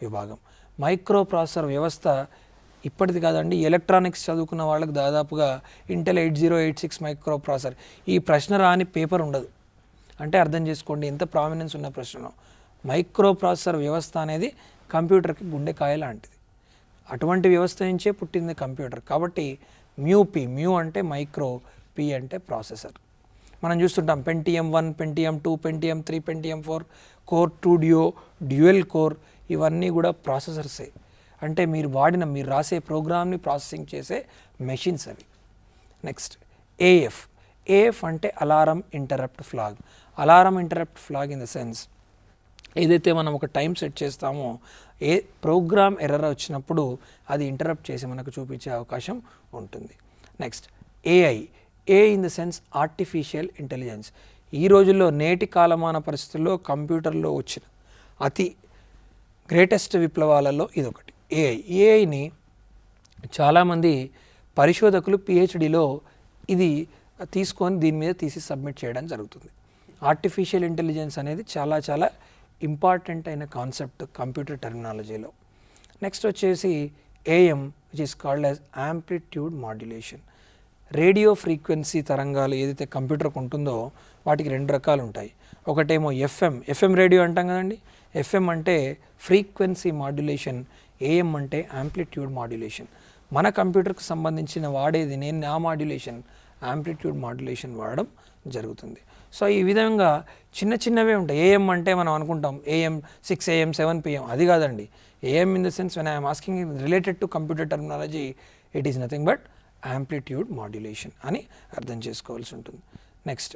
విభాగం. Micro processor వ్యవస్థ ఇప్పటిది కాదండి, ఎలక్ట్రానిక్స్ చదువుకున్న వాళ్ళకి దాదాపుగా ఇంటెల్ 8086 మైక్రో ప్రాసెసర్, ఈ ప్రశ్న రాని పేపర్ ఉండదు. అంటే అర్థం చేసుకోండి ఎంత ప్రామినెన్స్ ఉన్న ప్రశ్నను. మైక్రో ప్రాసెసర్ వ్యవస్థ అనేది కంప్యూటర్కి గుండెకాయ లాంటిది. అటువంటి వ్యవస్థ నుంచే పుట్టింది కంప్యూటర్. కాబట్టి మ్యూ అంటే మైక్రో, పి అంటే ప్రాసెసర్. మనం చూస్తుంటాం Pentium 1, Pentium 2, Pentium 3, Pentium 4, core 2 డియో, డ్యూయల్ కోర్, ఇవన్నీ కూడా ప్రాసెసర్సే. అంటే మీరు రాసే ప్రోగ్రామ్ని ప్రాసెసింగ్ చేసే మెషిన్స్ అవి. నెక్స్ట్ ఏఎఫ్ అంటే alarm interrupt flag. Alarm interrupt flag in the sense ఏదైతే మనం ఒక టైం సెట్ చేస్తామో ఏ ప్రోగ్రామ్ ఎర్రర్ వచ్చినప్పుడు అది ఇంటరప్ట్ చేసి మనకు చూపించే అవకాశం ఉంటుంది. Next A in the sense artificial intelligence. ఈ రోజుల్లో నేటి కాలమాన పరిస్థితుల్లో కంప్యూటర్లో వచ్చిన అతి గ్రేటెస్ట్ విప్లవాలలో ఇదొకటి ఏఐని చాలామంది పరిశోధకులు పిహెచ్డిలో ఇది తీసుకొని దీని మీద తీసి సబ్మిట్ చేయడం జరుగుతుంది. ఆర్టిఫిషియల్ ఇంటెలిజెన్స్ అనేది చాలా చాలా ఇంపార్టెంట్ అయిన కాన్సెప్ట్ కంప్యూటర్ టెర్మినాలజీలో. నెక్స్ట్ వచ్చేసి AM which is called as amplitude modulation. Radio frequency తరంగాలు ఏదైతే కంప్యూటర్కి ఉంటుందో వాటికి 2 రకాలు ఉంటాయి. ఒకటేమో ఎఫ్ఎం రేడియో అంటాం కదండి. ఎఫ్ఎం అంటే ఫ్రీక్వెన్సీ మాడ్యులేషన్, ఏఎం అంటే యాంప్లిట్యూడ్ మాడ్యులేషన్. మన కంప్యూటర్కి సంబంధించిన వాడేది నేను ఆ మాడ్యులేషన్ యాంప్లిట్యూడ్ మాడ్యులేషన్ వాడడం జరుగుతుంది. సో ఈ విధంగా చిన్న చిన్నవే ఉంటాయి. ఏఎం అంటే మనం అనుకుంటాం AM 6 AM 7 PM, అది కాదండి. AM in the sense when I'm asking related to computer terminology it is nothing but amplitude modulation అని అర్థం చేసుకోవాల్సి ఉంటుంది. నెక్స్ట్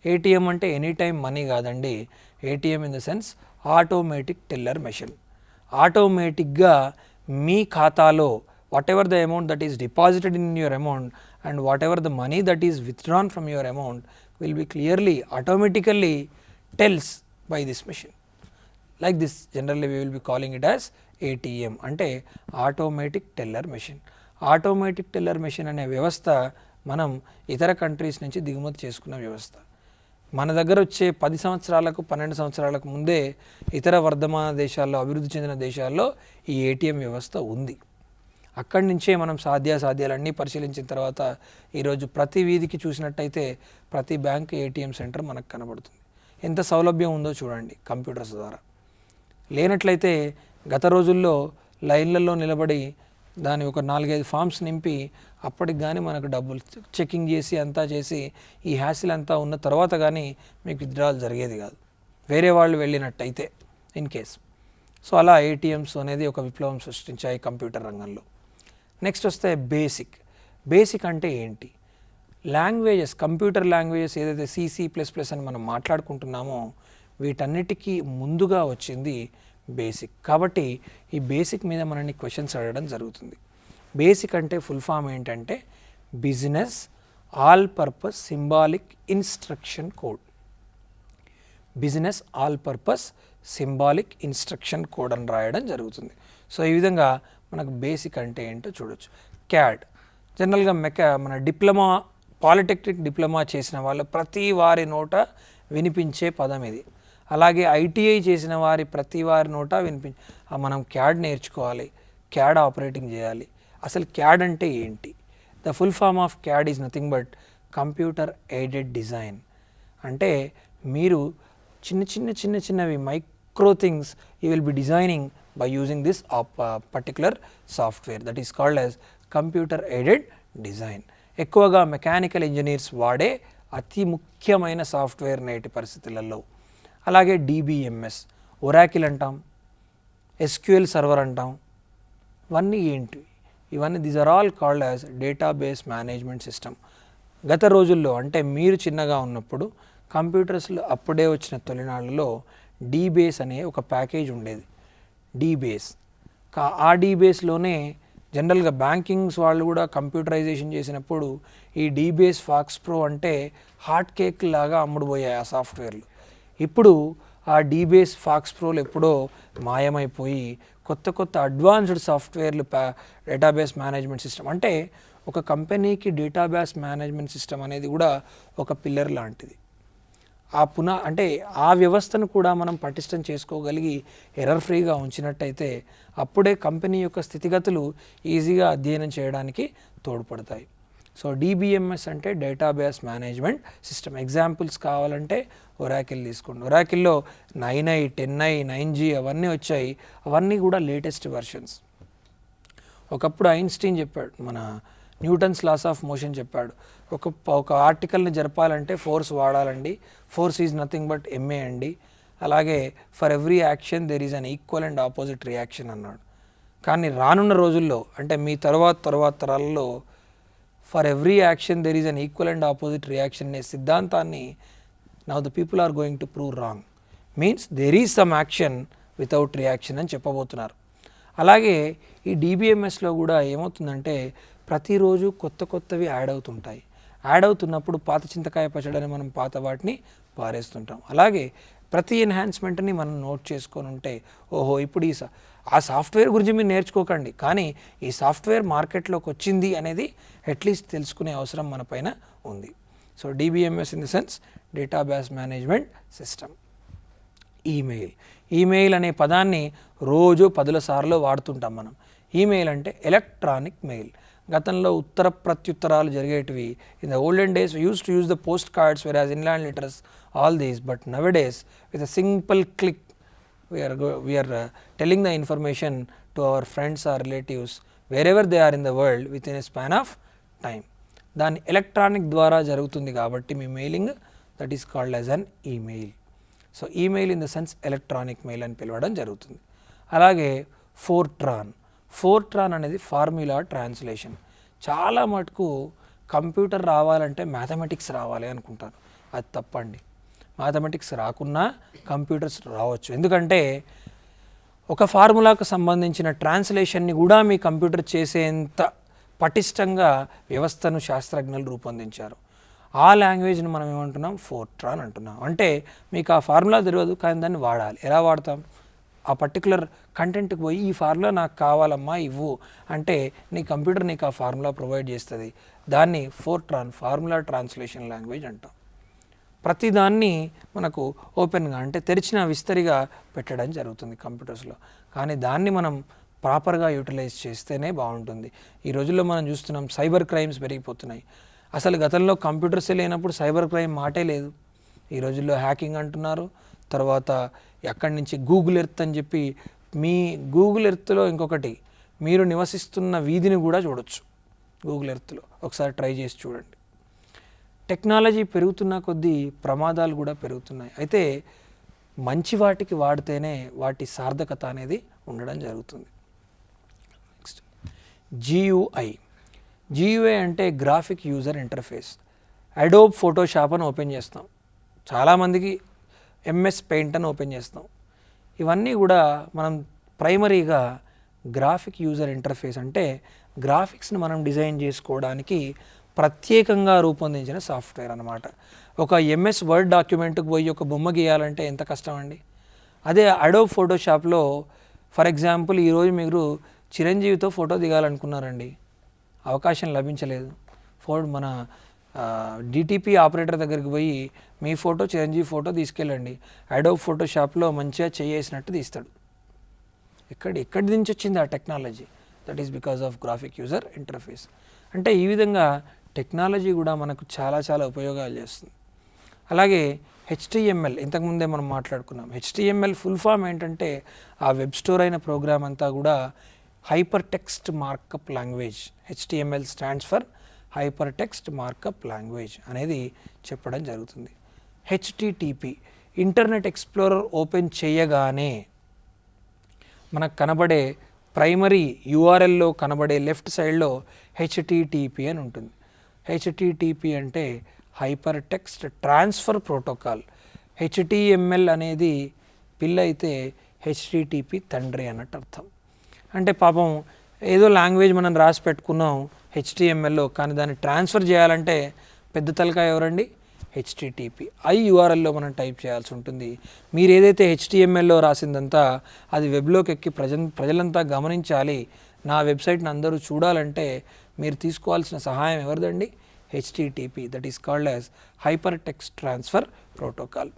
ఏటీఎం అంటే ఎనీ టైం మనీ కాదండి. ATM in the sense automatic teller machine. ఆటోమేటిక్గా మీ ఖాతాలో whatever the amount that is deposited in your amount and whatever the money that is withdrawn from your amount will be clearly automatically tells by this machine. Like this generally we will be calling it as ATM అంటే automatic teller machine. Automatic teller machine అనే వ్యవస్థ మనం ఇతర countries నుంచి దిగుమతి చేసుకున్న వ్యవస్థ. మన దగ్గర వచ్చే 10 సంవత్సరాలకు 12 సంవత్సరాలకు ముందే ఇతర వర్ధమాన దేశాల్లో, అభివృద్ధి చెందిన దేశాల్లో ఈ ఏటీఎం వ్యవస్థ ఉంది. అక్కడి నుంచే మనం సాధ్యాసాధ్యాలన్నీ పరిశీలించిన తర్వాత ఈరోజు ప్రతి వీధికి చూసినట్టయితే ప్రతి బ్యాంక్ ఏటీఎం సెంటర్ మనకు కనబడుతుంది. ఎంత సౌలభ్యం ఉందో చూడండి కంప్యూటర్స్ ద్వారా. లేనట్లయితే గత రోజుల్లో లైన్లలో నిలబడి దాని ఒక 4-5 ఫామ్స్ నింపి అప్పటికి కానీ మనకు డబ్బులు చెకింగ్ చేసి అంతా చేసి ఈ హ్యాసిల్ అంతా ఉన్న తర్వాత కానీ మీకు విత్డ్రాల్ జరిగేది కాదు, వేరే వాళ్ళు వెళ్ళినట్టయితే ఇన్ కేస్. సో అలా ఏటీఎంస్ అనేది ఒక విప్లవం సృష్టించాయి కంప్యూటర్ రంగంలో. నెక్స్ట్ వస్తే బేసిక్ అంటే ఏంటి? లాంగ్వేజెస్, కంప్యూటర్ లాంగ్వేజెస్ ఏదైతే C++ అని మనం మాట్లాడుకుంటున్నామో వీటన్నిటికీ ముందుగా వచ్చింది బేసిక్. కాబట్టి ఈ బేసిక్ మీద మనల్ని క్వశ్చన్స్ అడగడం జరుగుతుంది. బేసిక్ అంటే ఫుల్ ఫామ్ ఏంటంటే business all purpose symbolic instruction code. Business all purpose symbolic instruction code అని రాయడం జరుగుతుంది. సో ఈ విధంగా మనకు బేసిక్ అంటే ఏంటో చూడొచ్చు. క్యాడ్ జనరల్గా మన డిప్లొమా, పాలిటెక్నిక్ డిప్లొమా చేసిన వాళ్ళు ప్రతి వారి నోట వినిపించే పదం ఇది. అలాగే ఐటీఐ చేసిన ప్రతి వారి నోట మనం క్యాడ్ నేర్చుకోవాలి, క్యాడ్ ఆపరేటింగ్ చేయాలి. అసలు క్యాడ్ అంటే ఏంటి? The full form of CAD is nothing but computer aided design. అంటే మీరు చిన్నవి micro things you will be designing by using this particular software that is called as computer aided design. ఎక్కువగా mechanical engineers వాడే అతి ముఖ్యమైన software నేటి పరిస్థితులలో. అలాగే DBMS, ఒరాకిల్ అంటాం, SQL సర్వర్ అంటాం. ఇవన్నీ ఏంటి? ఇవన్నీ these are all called as database management system. గత రోజుల్లో అంటే మీరు చిన్నగా ఉన్నప్పుడు కంప్యూటర్స్లో అప్పుడే వచ్చిన తొలినాళ్ళలో డీబేస్ అనే ఒక ప్యాకేజ్ ఉండేది. డీబేస్ ఆ డీబేస్లోనే జనరల్గా బ్యాంకింగ్స్ వాళ్ళు కూడా కంప్యూటరైజేషన్ చేసినప్పుడు ఈ డీబేస్ ఫాక్స్ ప్రో అంటే హాట్ కేక్ లాగా అమ్ముడుపోయాయి ఆ సాఫ్ట్వేర్లు. ఇప్పుడు ఆ డీబేస్ ఫాక్స్ ప్రోలు ఎప్పుడో మాయమైపోయి కొత్త అడ్వాన్స్డ్ సాఫ్ట్వేర్లు డేటాబేస్ మేనేజ్మెంట్ సిస్టమ్. అంటే ఒక కంపెనీకి డేటాబేస్ మేనేజ్మెంట్ సిస్టమ్ అనేది కూడా ఒక పిల్లర్ లాంటిది. అంటే ఆ వ్యవస్థను కూడా మనం పటిష్టం చేసుకోగలిగి ఎర్రర్ ఫ్రీగా ఉంచినట్టయితే అప్పుడే కంపెనీ యొక్క స్థితిగతులు ఈజీగా అధ్యయనం చేయడానికి తోడ్పడతాయి. సో DBMS అంటే డేటాబేస్ మేనేజ్మెంట్ సిస్టమ్. ఎగ్జాంపుల్స్ కావాలంటే ఒరాకిల్ తీసుకోండి. ఒరాకిల్లో 9i 10i 9G అవన్నీ వచ్చాయి. అవన్నీ కూడా లేటెస్ట్ వెర్షన్స్. ఒకప్పుడు ఐన్స్టీన్ చెప్పాడు, మన న్యూటన్స్ లాస్ ఆఫ్ మోషన్ చెప్పాడు, ఒక ఆర్టికల్ని జరపాలంటే ఫోర్స్ వాడాలండి, force is nothing but MA అండి, అలాగే for every action there is an equal and opposite reaction అన్నాడు. కానీ రానున్న రోజుల్లో అంటే మీ తర్వాత తరాలలో for every action there is an equal and opposite reaction అనే సిద్ధాంతాన్ని now the people are going to prove wrong. Means there is some action without reaction అని చెప్పబోతున్నారు. అలాగే ఈ DBMSలో కూడా ఏమవుతుందంటే ప్రతిరోజు కొత్తవి యాడ్ అవుతుంటాయి. యాడ్ అవుతున్నప్పుడు పాత చింతకాయ పచ్చడని మనం పాత వాటిని పారేస్తుంటాం. అలాగే ప్రతి ఎన్హాన్స్మెంట్ని మనం నోట్ చేసుకొని ఉంటే ఓహో ఇప్పుడు ఆ సాఫ్ట్వేర్ గురించి మీరు నేర్చుకోకండి, కానీ ఈ సాఫ్ట్వేర్ మార్కెట్లోకి వచ్చింది అనేది అట్లీస్ట్ తెలుసుకునే అవసరం మన పైన ఉంది. So DBMS in the sense database management system. Email అనే పదాన్ని రోజు 10 సార్లు వాడుతుంటాం మనం. ఈమెయిల్ అంటే ఎలక్ట్రానిక్ మెయిల్. గతంలో ఉత్తర ప్రత్యుత్తరాలు జరిగేటివి. In the olden days used to use the postcards were as inland letters all these, but nowadays with a simple click we are telling the information to our friends or relatives wherever they are in the world within a span of time. దాని electronic ద్వారా జరుగుతుంది కాబట్టి మీ mailing that is called as an email. So email in the sense electronic mail అని పిలవడం జరుగుతుంది. అలాగే Fortran అనేది ఫార్ములా ట్రాన్స్లేషన్. చాలా మటుకు కంప్యూటర్ రావాలంటే మ్యాథమెటిక్స్ రావాలి అనుకుంటారు. అది తప్పండి. మ్యాథమెటిక్స్ రాకున్నా కంప్యూటర్స్ రావచ్చు. ఎందుకంటే ఒక ఫార్ములాకు సంబంధించిన ట్రాన్స్లేషన్ని కూడా మీ కంప్యూటర్ చేసేంత పటిష్టంగా వ్యవస్థను శాస్త్రజ్ఞులు రూపొందించారు. ఆ లాంగ్వేజ్ని మనం ఏమంటున్నాం, ఫోర్ట్రాన్ అంటున్నాం. అంటే మీకు ఆ ఫార్ములా తెలియదు కానీ దాన్ని వాడాలి. ఎలా వాడతాం, ఆ పర్టికులర్ కంటెంట్కి పోయి ఈ ఫార్ములా నాకు కావాలమ్మా ఇవ్వు అంటే నీ కంప్యూటర్ నీకు ఆ ఫార్ములా ప్రొవైడ్ చేస్తుంది. దాన్ని ఫోర్ట్రాన్ ఫార్ములా ట్రాన్స్లేషన్ లాంగ్వేజ్ అంటాం. ప్రతిదాన్ని మనకు ఓపెన్గా అంటే తెరిచిన విస్తరిగా పెట్టడం జరుగుతుంది కంప్యూటర్స్లో. కానీ దాన్ని మనం ప్రాపర్గా యూటిలైజ్ చేస్తేనే బాగుంటుంది. ఈ రోజుల్లో మనం చూస్తున్నాం సైబర్ క్రైమ్స్ పెరిగిపోతున్నాయి. అసలు గతంలో కంప్యూటర్సే లేనప్పుడు సైబర్ క్రైమ్ మాటే లేదు. ఈ రోజుల్లో హ్యాకింగ్ అంటున్నారు. తర్వాత ఎక్కడి నుంచి గూగుల్ ఎర్త్ అని చెప్పి, మీ గూగుల్ ఎర్త్లో ఇంకొకటి మీరు నివసిస్తున్న వీధిని కూడా చూడొచ్చు గూగుల్ ఎర్త్లో. ఒకసారి ట్రై చేసి చూడండి. టెక్నాలజీ పెరుగుతున్న కొద్దీ ప్రమాదాలు కూడా పెరుగుతున్నాయి. అయితే మంచి వాటికి వాడితేనే వాటి సార్థకత అనేది ఉండడం జరుగుతుంది. నెక్స్ట్ GUI అంటే graphic user interface. Adobe Photoshop అని ఓపెన్ చేస్తాం, చాలామందికి MS పెయింట్ అని ఓపెన్ చేస్తాం. ఇవన్నీ కూడా మనం ప్రైమరీగా గ్రాఫిక్ యూజర్ ఇంటర్ఫేస్ అంటే గ్రాఫిక్స్ని మనం డిజైన్ చేసుకోవడానికి ప్రత్యేకంగా రూపొందించిన సాఫ్ట్వేర్ అన్నమాట. ఒక MS వర్డ్ డాక్యుమెంట్కి పోయి ఒక బొమ్మ గీయాలంటే ఎంత కష్టం అండి. అదే అడోబ్ ఫోటోషాప్లో ఫర్ ఎగ్జాంపుల్ ఈరోజు మీరు చిరంజీవితో ఫోటో దిగాలనుకున్నారండి, అవకాశం లభించలేదు. మన DTP ఆపరేటర్ దగ్గరికి పోయి మీ ఫోటో చిరంజీవి ఫోటో తీసుకెళ్ళండి, అడోబ్ ఫోటోషాప్లో మంచిగా చేసినట్టు తీస్తాడు. ఎక్కడి నుంచి వచ్చింది ఆ technology? That is because of graphic user interface. అంటే ఈ విధంగా టెక్నాలజీ కూడా మనకు చాలా ఉపయోగాలు చేస్తుంది. అలాగే HTML ఇంతకుముందే మనం మాట్లాడుకున్నాం. HTML ఫుల్ ఫామ్ ఏంటంటే ఆ వెబ్ స్టోర్ అయిన ప్రోగ్రామ్ అంతా కూడా hyper text markup language. HTML stands for hyper text markup language అనేది చెప్పడం జరుగుతుంది. HTTP ఇంటర్నెట్ ఎక్స్ప్లోరర్ ఓపెన్ చేయగానే మనకు కనబడే ప్రైమరీ URLలో కనబడే లెఫ్ట్ సైడ్లో HTTP అని ఉంటుంది. HTTP అంటే hyper text transfer protocol. HTML అనేది పిల్ల అయితే HTTP తండ్రి అన్నట్టు అర్థం. అంటే పాపం ఏదో లాంగ్వేజ్ మనం రాసి పెట్టుకున్నాం HTMLలో, కానీ దాన్ని ట్రాన్స్ఫర్ చేయాలంటే పెద్ద తలకాయ ఎవరండి? HTTP. URLలో మనం టైప్ చేయాల్సి ఉంటుంది. మీరు ఏదైతే HTMLలో రాసిందంతా అది వెబ్లోకి ఎక్కి ప్రజలంతా గమనించాలి, నా వెబ్సైట్ని అందరూ చూడాలంటే మీరు తీసుకోవాల్సిన సహాయం ఎవరిదండి? HTTP, that is called as hypertext transfer protocol.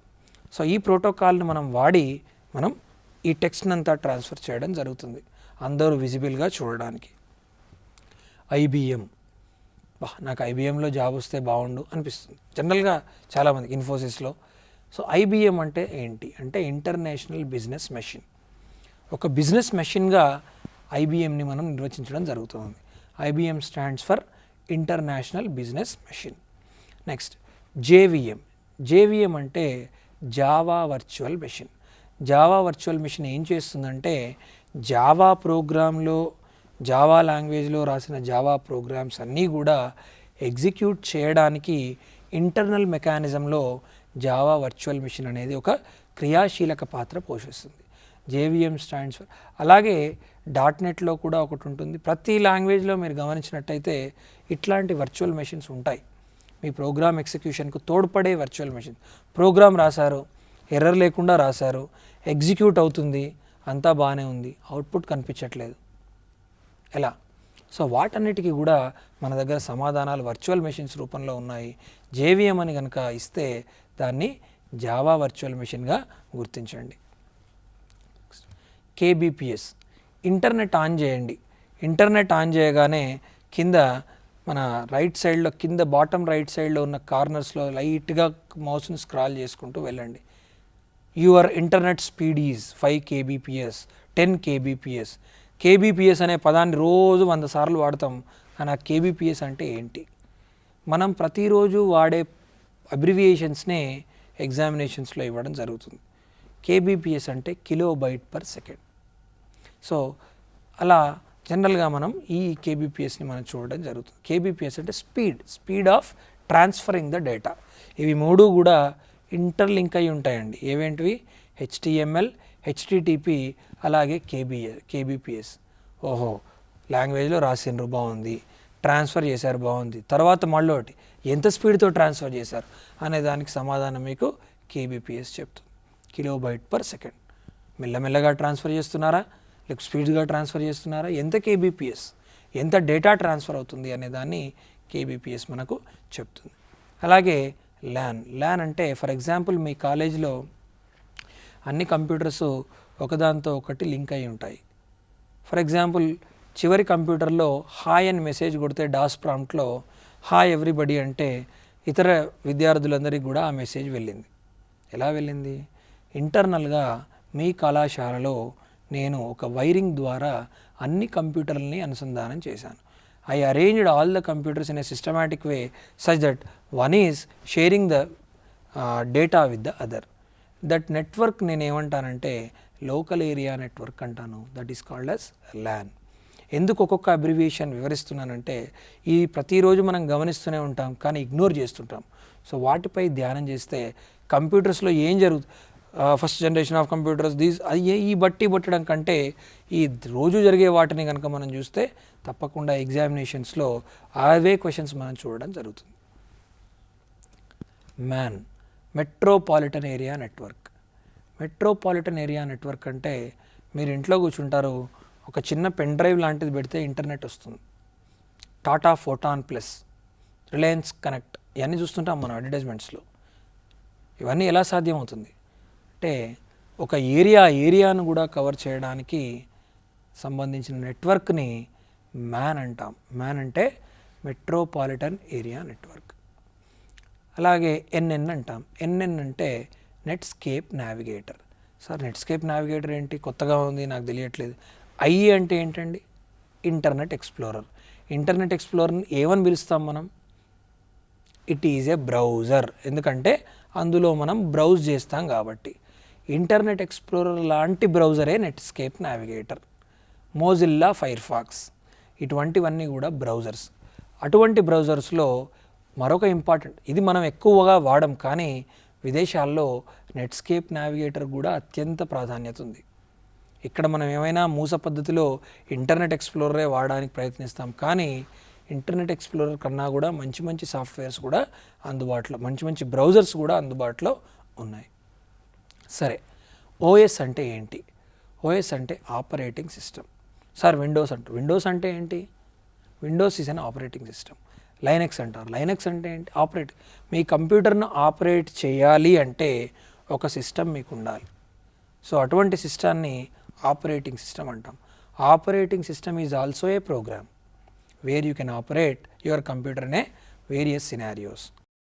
So ఈ ప్రోటోకాల్ని మనం వాడి మనం ఈ టెక్స్ట్ అంతా ట్రాన్స్ఫర్ చేయడం జరుగుతుంది అందరూ విజిబుల్గా చూడడానికి. ఐబిఎం, నాకు ఐబిఎంలో జాబ్ వస్తే బాగుండు అనిపిస్తుంది జనరల్గా చాలామంది ఇన్ఫోసిస్లో. సో ఐబిఎం అంటే ఏంటి అంటే ఇంటర్నేషనల్ బిజినెస్ మెషిన్. ఒక బిజినెస్ మెషిన్గా ఐబిఎంని మనం నిర్వచించడం జరుగుతుంది. IBM stands for international business machine. Next JVM. JVM అంటే Java virtual machine. Java virtual machine ఏం చేస్తుందంటే జావా ప్రోగ్రాంలో, జావా లాంగ్వేజ్లో రాసిన జావా ప్రోగ్రామ్స్ అన్నీ కూడా ఎగ్జిక్యూట్ చేయడానికి ఇంటర్నల్ మెకానిజంలో జావా వర్చువల్ మెషిన్ అనేది ఒక క్రియాశీలక పాత్ర పోషిస్తుంది. JVM stands for. అలాగే .NETలో కూడా ఒకటి ఉంటుంది. ప్రతి లాంగ్వేజ్లో మీరు గమనించినట్టయితే ఇట్లాంటి వర్చువల్ మెషిన్స్ ఉంటాయి. మీ ప్రోగ్రామ్ ఎగ్జిక్యూషన్కు తోడ్పడే వర్చువల్ మెషిన్. ప్రోగ్రామ్ రాశారు, ఎర్రర్ లేకుండా రాశారు, ఎగ్జిక్యూట్ అవుతుంది, అంతా బాగానే ఉంది, అవుట్పుట్ కనిపించట్లేదు, ఎలా? సో వాటన్నిటికీ కూడా మన దగ్గర సమాధానాలు వర్చువల్ మెషిన్స్ రూపంలో ఉన్నాయి. జేవిఎం అని కనుక ఇస్తే దాన్ని జావా వర్చువల్ మెషిన్గా గుర్తించండి. కేబిపిఎస్, ఇంటర్నెట్ ఆన్ చేయండి. ఇంటర్నెట్ ఆన్ చేయగానే కింద మన రైట్ సైడ్లో, కింద బాటమ్ రైట్ సైడ్లో ఉన్న కార్నర్స్లో లైట్గా మౌస్ని స్క్రాల్ చేసుకుంటూ వెళ్ళండి. Your internet speed is 5 kbps, 10 kbps. Kbps అనే పదాన్ని రోజు 100 సార్లు వాడతాం, కానీ ఆ కేబిపిఎస్ అంటే ఏంటి? మనం ప్రతిరోజు వాడే అబ్రివియేషన్స్నే ఎగ్జామినేషన్స్లో ఇవ్వడం జరుగుతుంది. కేబిపిఎస్ అంటే కిలోబైట్ పర్ సెకండ్. సో అలా జనరల్గా మనం ఈ కేబిపిఎస్ని మనం చూడడం జరుగుతుంది. కేబిపిఎస్ అంటే speed of transferring the data. ఇవి మూడు కూడా ఇంటర్లింక్ అయి ఉంటాయండి. ఏవేంటివి? HTML, HTTP, అలాగే కేబిపిఎస్. ఓహో, లాంగ్వేజ్లో రాసిండ్రు బాగుంది, ట్రాన్స్ఫర్ చేశారు బాగుంది, తర్వాత మళ్ళీ ఒకటి ఎంత స్పీడ్తో ట్రాన్స్ఫర్ చేశారు అనే దానికి సమాధానం మీకు కేబిపిఎస్ చెప్తుంది. Kilobyte per second. మెల్లమెల్లగా ట్రాన్స్ఫర్ చేస్తున్నారా, లేక స్పీడ్గా ట్రాన్స్ఫర్ చేస్తున్నారా, ఎంత కేబిపిఎస్, ఎంత డేటా ట్రాన్స్ఫర్ అవుతుంది అనే దాన్ని కేబిపిఎస్ మనకు చెప్తుంది. అలాగే ల్యాన్ అంటే ఫర్ ఎగ్జాంపుల్ మీ కాలేజీలో అన్ని కంప్యూటర్స్ ఒకదాంతో ఒకటి లింక్ అయి ఉంటాయి. ఫర్ ఎగ్జాంపుల్ చివరి కంప్యూటర్లో హాయ్ అని మెసేజ్ కొడితే డాస్ ప్రాంప్ట్లో హాయ్ ఎవ్రీబడి అంటే ఇతర విద్యార్థులందరికీ కూడా ఆ మెసేజ్ వెళ్ళింది. ఎలా వెళ్ళింది? ఇంటర్నల్గా మీ కళాశాలలో నేను ఒక వైరింగ్ ద్వారా అన్ని కంప్యూటర్లని అనుసంధానం చేశాను. I arranged all the computers in a systematic way such that one is sharing the data with the other. That network నేను ఏమంటానంటే లోకల్ ఏరియా నెట్వర్క్ అంటాను. That is called as LAN. ఎందుకు ఒక్కొక్క అబ్రివియేషన్ వివరిస్తున్నానంటే ఈ ప్రతిరోజు మనం గమనిస్తూనే ఉంటాం కానీ ఇగ్నోర్ చేస్తుంటాం. సో వాటిపై ధ్యానం చేస్తే కంప్యూటర్స్లో ఏం జరుగుతుంది, ఫస్ట్ జనరేషన్ ఆఫ్ కంప్యూటర్స్ ఈ బట్టి పట్టడం కంటే ఈ రోజు జరిగే వాటిని కనుక మనం చూస్తే తప్పకుండా ఎగ్జామినేషన్స్లో అవే క్వశ్చన్స్ మనం చూడడం జరుగుతుంది. Metropolitan area network. Metropolitan area network అంటే మీరు ఇంట్లో కూర్చుంటారు, ఒక చిన్న పెన్ డ్రైవ్ లాంటిది పెడితే ఇంటర్నెట్ వస్తుంది. Tata photon plus, Reliance connect, ఇవన్నీ చూస్తుంటాం మనం అడ్వర్టైజ్మెంట్స్లో. ఇవన్నీ ఎలా సాధ్యమవుతుంది అంటే ఒక ఏరియాను కూడా కవర్ చేయడానికి సంబంధించిన నెట్వర్క్ని మ్యాన్ అంటాం. మ్యాన్ అంటే మెట్రోపాలిటన్ ఏరియా నెట్వర్క్. అలాగే ఎన్ఎన్ అంటాం. ఎన్ఎన్ అంటే Netscape navigator. Sir Netscape navigator ఏంటి, కొత్తగా ఉంది, నాకు తెలియట్లేదు. ఐ అంటే ఏంటండి? Internet explorer. ఇంటర్నెట్ ఎక్స్ప్లోరర్ని ఏమని పిలుస్తాం మనం? It is a browser. ఎందుకంటే అందులో మనం బ్రౌజ్ చేస్తాం కాబట్టి. ఇంటర్నెట్ ఎక్స్ప్లోరర్ లాంటి బ్రౌజరే నెట్స్కేప్ నావిగేటర్. మోజిల్లా ఫైర్ఫాక్స్, ఇటువంటివన్నీ కూడా బ్రౌజర్స్. అటువంటి బ్రౌజర్స్లో మరొక ఇంపార్టెంట్, ఇది మనం ఎక్కువగా వాడం కానీ విదేశాల్లో నెట్స్కేప్ నావిగేటర్ కూడా అత్యంత ప్రాధాన్యత ఉంది. ఇక్కడ మనం ఏమైనా మూస పద్ధతిలో ఇంటర్నెట్ ఎక్స్ప్లోరరే వాడడానికి ప్రయత్నిస్తాం కానీ ఇంటర్నెట్ ఎక్స్ప్లోరర్ కన్నా కూడా మంచి మంచి సాఫ్ట్వేర్స్ కూడా అందుబాటులో, మంచి మంచి బ్రౌజర్స్ కూడా అందుబాటులో ఉన్నాయి. సరే, ఓఎస్ అంటే ఏంటి? ఓఎస్ అంటే ఆపరేటింగ్ సిస్టమ్. సార్ విండోస్ అంటే ఏంటి? Windows is an operating system. Linux అంటారు. లైనెక్స్ అంటే ఏంటి? మీ కంప్యూటర్ను ఆపరేట్ చేయాలి అంటే ఒక సిస్టమ్ మీకు ఉండాలి. సో అటువంటి సిస్టాన్ని ఆపరేటింగ్ సిస్టమ్ అంటాం. Operating system is also a program where you can operate your computer in a various scenarios.